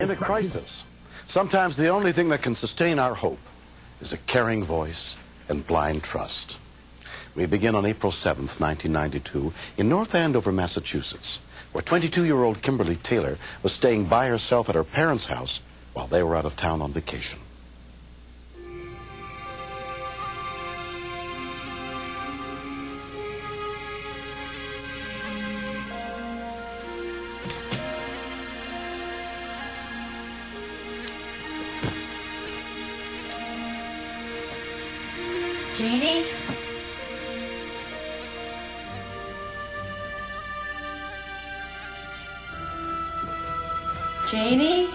In a crisis, sometimes the only thing that can sustain our hope is a caring voice and blind trust. We begin on April 7th, 1992, in North Andover, Massachusetts, where 22-year-old Kimberly Taylor was staying by herself at her parents' house while they were out of town on vacation. Janie? Janie?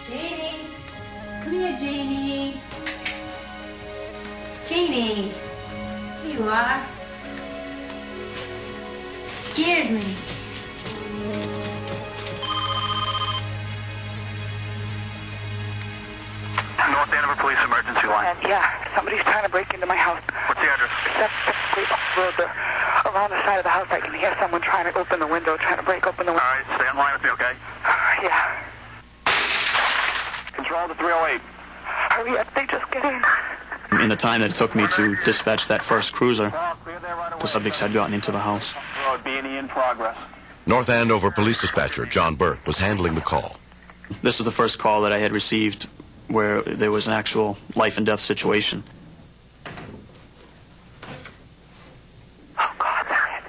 Janie? Come here, Janie. Janie. Here you are. Scared me. North Andover Police Emergency Line. Yeah, somebody's trying to break into my house. What's the address? Around the side of the house, I can hear someone trying to open the window, trying to break open the window. All right, stay in line with me, okay? Yeah. Control to 308. Hurry up, they just get in. In the time that it took me to dispatch that first cruiser, the subjects had gotten into the house. Road, B&E in progress. North Andover Police Dispatcher John Burke was handling the call. This was the first call that I had received where there was an actual life and death situation. Oh, God, that's it.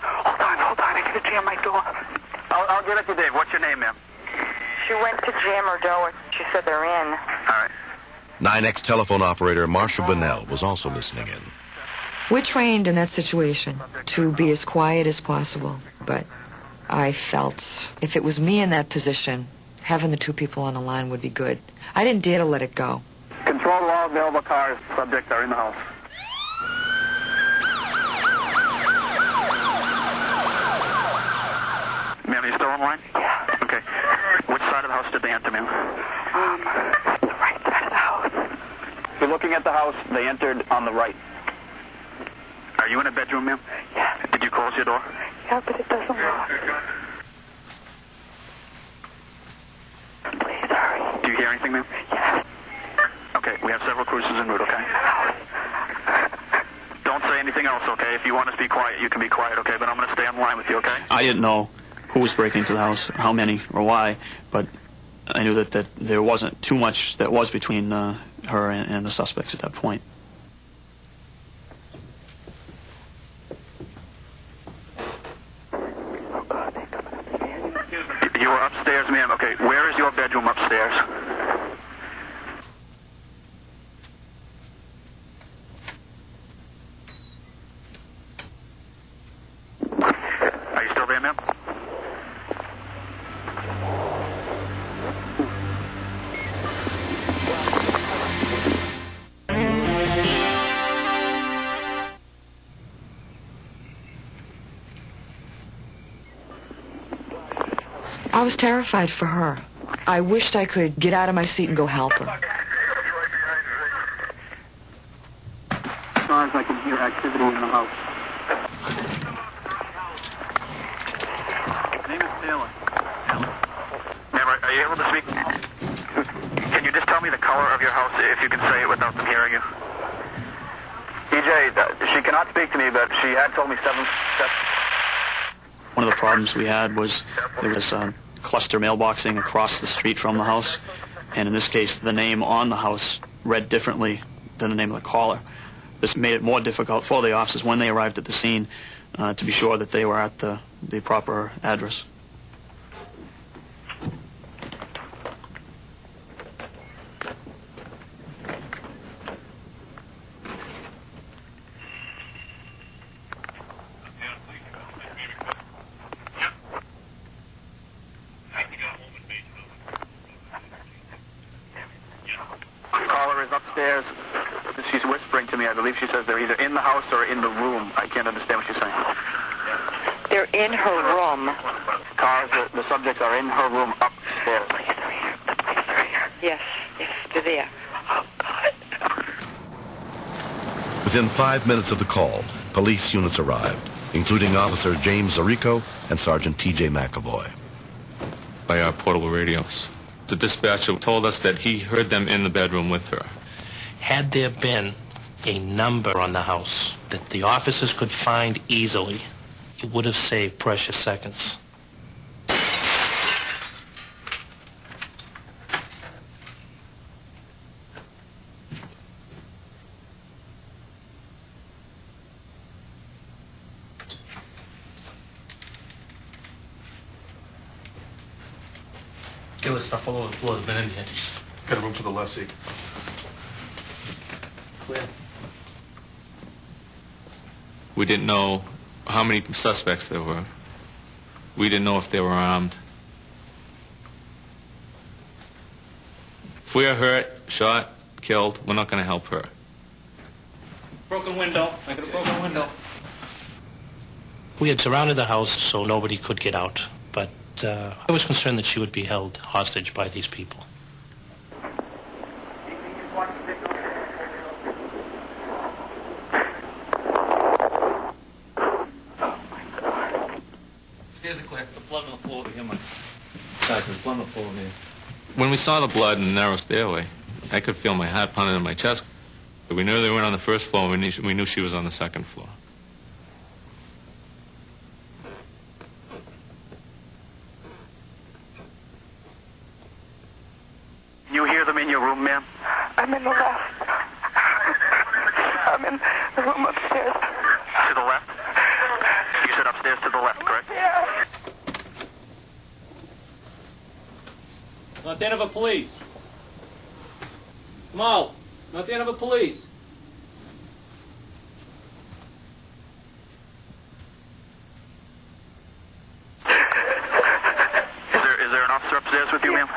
Hold on, I need to jam my door. I'll give it to Dave. What's your name, ma'am? She went to jam her door. She said they're in. All right. 9X telephone operator Marcia Bunnell was also listening in. We're trained in that situation to be as quiet as possible, but I felt if it was me in that position, having the two people on the line would be good. I didn't dare to let it go. Control to all available cars. Subjects are in the house. Ma'am, are you still online? Yeah. Okay. Which side of the house did they enter, ma'am? The right side of the house. If you're looking at the house, they entered on the right. Are you in a bedroom, ma'am? Yeah. Did you close your door? Yeah, but it doesn't lock. Please hurry. Do you hear anything, ma'am? Yes. Okay, we have several cruisers en route, okay? Don't say anything else, okay? If you want us to be quiet, you can be quiet, okay? But I'm going to stay on line with you, okay? I didn't know who was breaking into the house, how many, or why, but I knew that there wasn't too much that was between her and the suspects at that point. Oh, God, they're coming upstairs. You were upstairs, ma'am. Okay, where is your bedroom upstairs? Are you still there, ma'am? I was terrified for her. I wished I could get out of my seat and go help her. As far as I can hear activity in the house. Name is Taylor. Ma'am, are you able to speak? Can you just tell me the color of your house, if you can say it without them hearing you? EJ, she cannot speak to me, but she had told me 7 steps. One of the problems we had was there was cluster mailboxing across the street from the house, and in this case, the name on the house read differently than the name of the caller. This made it more difficult for the officers when they arrived at the scene to be sure that they were at the proper address. Caller is upstairs. She's whispering to me. I believe she says they're either in the house or in the room. I can't understand what she's saying. They're in her room. Cars, the subjects are in her room upstairs. The police are here. Yes, they're there. Oh, God. Within 5 minutes of the call, police units arrived. including Officer James Zarico and Sergeant T.J. McAvoy. By our portable radios. The dispatcher told us that he heard them in the bedroom with her. Had there been a number on the house that the officers could find easily, it would have saved precious seconds. Get this stuff all over the floor. There's been in here. Got a room to the left, seat. Clear. We didn't know how many suspects there were. We didn't know if they were armed. If we are hurt, shot, killed, we're not going to help her. Broken window. I got a broken window. We had surrounded the house so nobody could get out, but I was concerned that she would be held hostage by these people. Stairs are clear. The blood on the floor over here, Mike. Besides, there's blood on the floor over here. When we saw the blood in the narrow stairway, I could feel my heart pounding in my chest. We knew they weren't on the first floor. We knew she was on the second floor. You hear them in your room, ma'am? I'm in the left. I'm in the room upstairs. To the left? You said upstairs to the left, correct? Yeah. Not the end of a police. Mo, not the end of a police. Is there an officer upstairs with you, ma'am?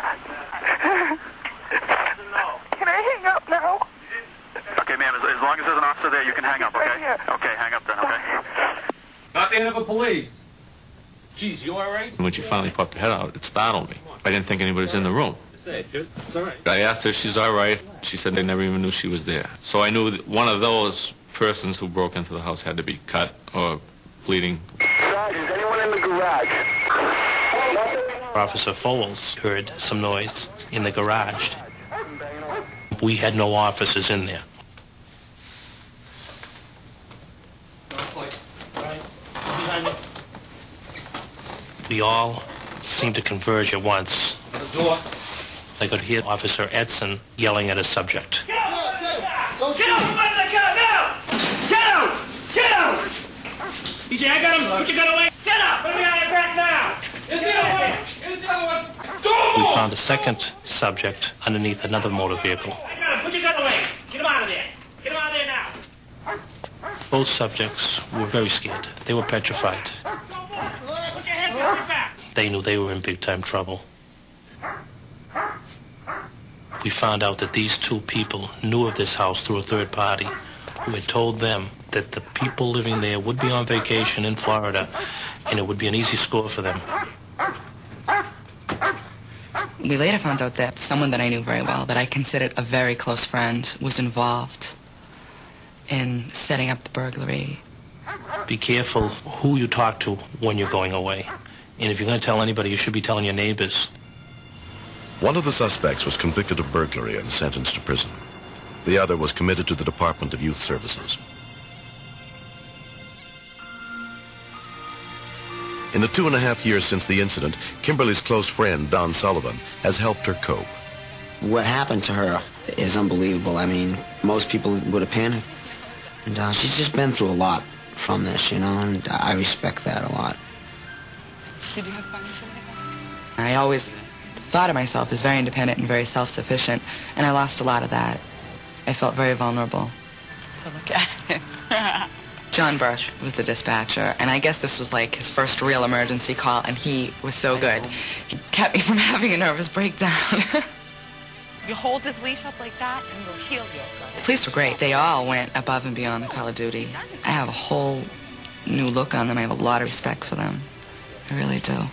Can I hang up now? Okay, ma'am, as long as there's an officer there, you can hang up, okay? Yeah. Okay, hang up then, okay? Not the end of a police. Jeez, you all right? When she finally popped her head out, it startled me. I didn't think anybody was in the room. It's all right. I asked her if she's all right. She said they never even knew she was there. So I knew that one of those persons who broke into the house had to be cut or bleeding. Sergeant, anyone in the garage? Officer Foles heard some noise in the garage. We had no officers in there. We all seemed to converge at once. I could hear Officer Edson yelling at a subject. Get out! Get out! Get out! Get out! EJ, I got him. Put your gun away. Get out! Put me on your back now. Here's the other one. Here's the other one. We found a second subject underneath another motor vehicle. I got him. Put your gun away. Get him out of there. Get him out of there now. Both subjects were very scared. They were petrified. Put your hands behind your back. They knew they were in big-time trouble. We found out that these two people knew of this house through a third party who had told them that the people living there would be on vacation in Florida and it would be an easy score for them. We later found out that someone that I knew very well, that I considered a very close friend, was involved in setting up the burglary. Be careful who you talk to when you're going away. And if you're going to tell anybody, you should be telling your neighbors. One of the suspects was convicted of burglary and sentenced to prison. The other was committed to the Department of Youth Services. In the 2.5 years since the incident, Kimberly's close friend, Don Sullivan, has helped her cope. What happened to her is unbelievable. I mean, most people would have panicked. And she's just been through a lot from this, and I respect that a lot. Did you have fun? I always thought of myself as very independent and very self-sufficient, and I lost a lot of that. I felt very vulnerable. So look at it. John Birch was the dispatcher, and I guess this was like his first real emergency call, and he was so good. He kept me from having a nervous breakdown. You hold this leash up like that, and we'll heal you. The police were great. They all went above and beyond the call of duty. I have a whole new look on them. I have a lot of respect for them. I really do.